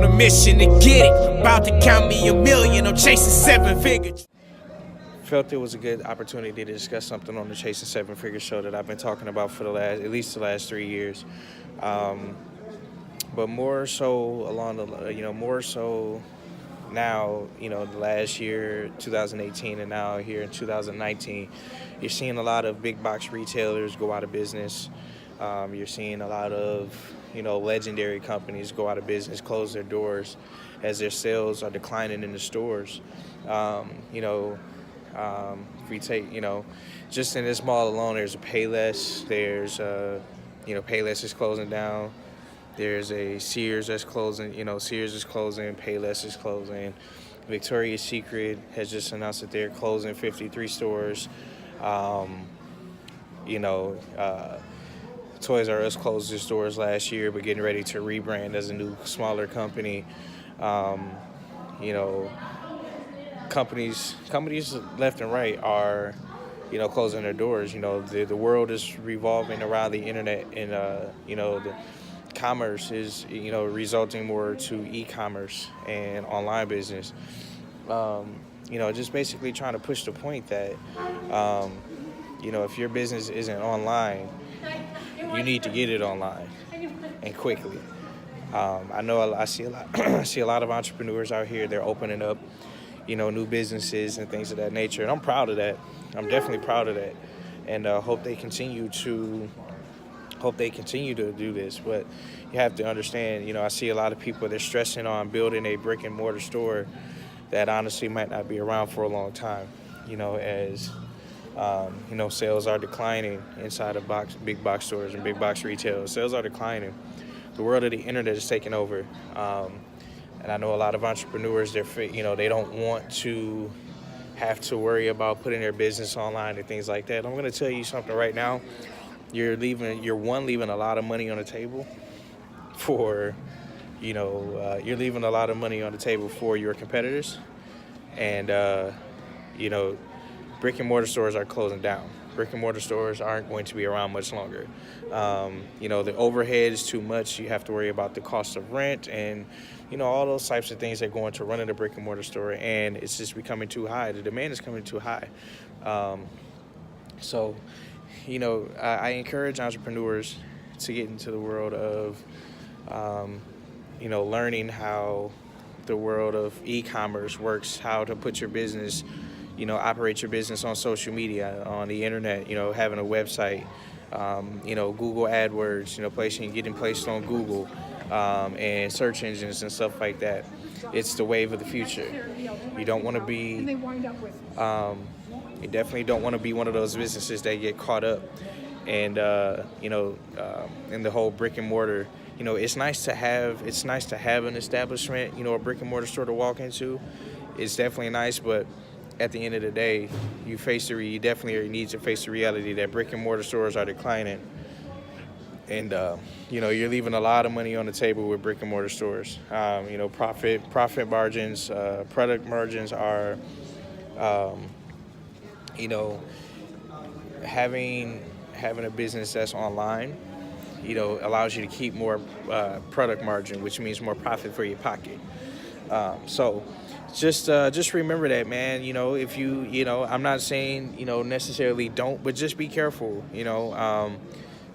on a mission to get it. About to count me a million, I'm chasing 7 figures. Felt it was a good opportunity to discuss something on the Chasin 7 Figure show that I've been talking about for at least the last 3 years. But more so along the, more so now, the last year, 2018, and now here in 2019, you're seeing a lot of big box retailers go out of business. You're seeing a lot of, legendary companies go out of business, close their doors as their sales are declining in the stores. If we take, just in this mall alone, there's a Payless, there's, Payless is closing down. There's a Sears that's closing, Sears is closing, Payless is closing. Victoria's Secret has just announced that they're closing 53 stores. Toys R Us closed their stores last year, but getting ready to rebrand as a new, smaller company. Companies left and right are, closing their doors. The world is revolving around the internet, and the commerce is, resulting more to e-commerce and online business. Just basically trying to push the point that, if your business isn't online, you need to get it online and quickly. I see a lot. I see a lot of entrepreneurs out here. They're opening up, new businesses and things of that nature, and I'm proud of that. I'm definitely proud of that, and hope they continue to do this. But you have to understand, I see a lot of people, they're stressing on building a brick and mortar store that honestly might not be around for a long time. As sales are declining inside of big box stores and big box retail. Sales are declining. The world of the internet is taking over. And I know a lot of entrepreneurs, they don't want to have to worry about putting their business online and things like that. I'm going to tell you something right now. You're leaving a lot of money on the table for, you're leaving a lot of money on the table for your competitors. And, brick and mortar stores are closing down. Brick and mortar stores aren't going to be around much longer. The overhead is too much. You have to worry about the cost of rent and, all those types of things that go into running a brick and mortar store. And it's just becoming too high. The demand is coming too high. I encourage entrepreneurs to get into the world of, learning how the world of e-commerce works, how to put your business, operate your business on social media, on the internet, having a website, Google AdWords, getting placed on Google, and search engines and stuff like that. It's the wave of the future. You don't want to be, you definitely don't want to be one of those businesses that get caught up and, in the whole brick and mortar. It's nice to have an establishment, a brick and mortar store to walk into. It's definitely nice, but at the end of the day, you definitely need to face the reality that brick and mortar stores are declining. And, you're leaving a lot of money on the table with brick and mortar stores. Profit margins, product margins are, having a business that's online, allows you to keep more product margin, which means more profit for your pocket. Just remember that, man. If I'm not saying, necessarily don't, but just be careful.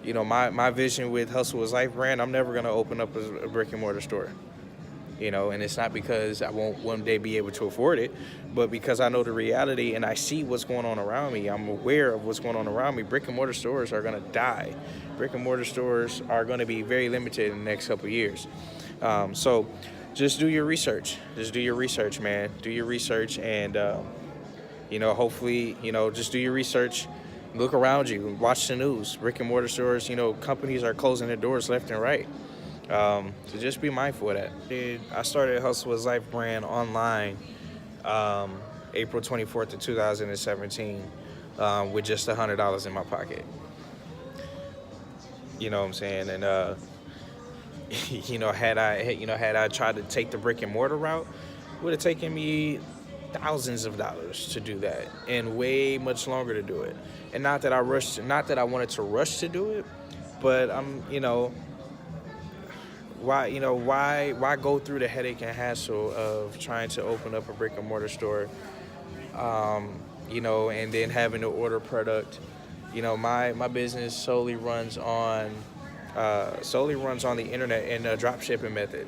My vision with Hustle is Life brand, I'm never going to open up a brick and mortar store. And it's not because I won't one day be able to afford it, but because I know the reality and I see what's going on around me. I'm aware of what's going on around me. Brick and mortar stores are going to die. Brick and mortar stores are going to be very limited in the next couple of years. So just do your research. Just do your research, man. Do your research and, hopefully, just do your research. Look around you. Watch the news. Brick and mortar stores, companies are closing their doors left and right. So just be mindful of that. I started Hustle is Life brand online April 24th of 2017 with just $100 in my pocket. You know what I'm saying? And had I tried to take the brick and mortar route, it would have taken me thousands of dollars to do that and way much longer to do it. And not that I wanted to rush to do it, but why go through the headache and hassle of trying to open up a brick and mortar store, and then having to order product. My business solely runs on the internet and a drop shipping method,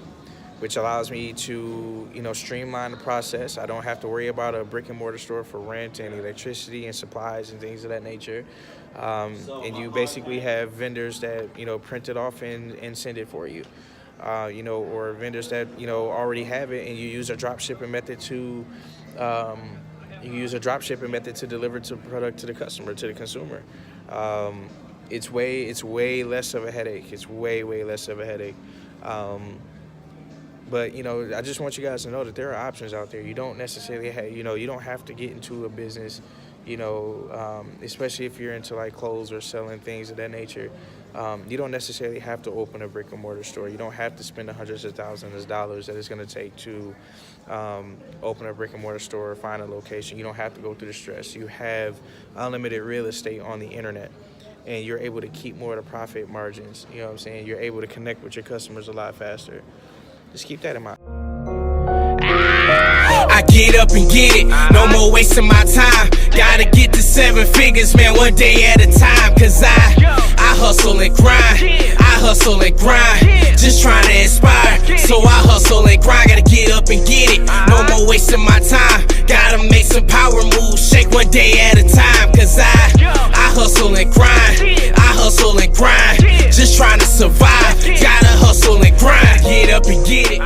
which allows me to, streamline the process. I don't have to worry about a brick and mortar store for rent and electricity and supplies and things of that nature. And you basically have vendors that, print it off and send it for you. Or vendors that, already have it, and you use a drop shipping method to deliver the product to the customer, to the consumer. It's way less of a headache. It's way less of a headache. But I just want you guys to know that there are options out there. You don't necessarily have, you don't have to get into a business, especially if you're into like clothes or selling things of that nature. You don't necessarily have to open a brick and mortar store. You don't have to spend hundreds of thousands of dollars that it's going to take to open a brick and mortar store or find a location. You don't have to go through the stress. You have unlimited real estate on the internet, and you're able to keep more of the profit margins. You know what I'm saying? You're able to connect with your customers a lot faster. Just keep that in mind. I get up and get it, no more wasting my time. Gotta get to 7 figures, man, one day at a time. Cause I hustle and grind, just trying to inspire. So I hustle and grind, gotta get up and get it, no more wasting my time. Gotta make some power moves, shake one day at a time. Cause I hustle and grind, just trying to survive. Gotta hustle and grind, get up and get it.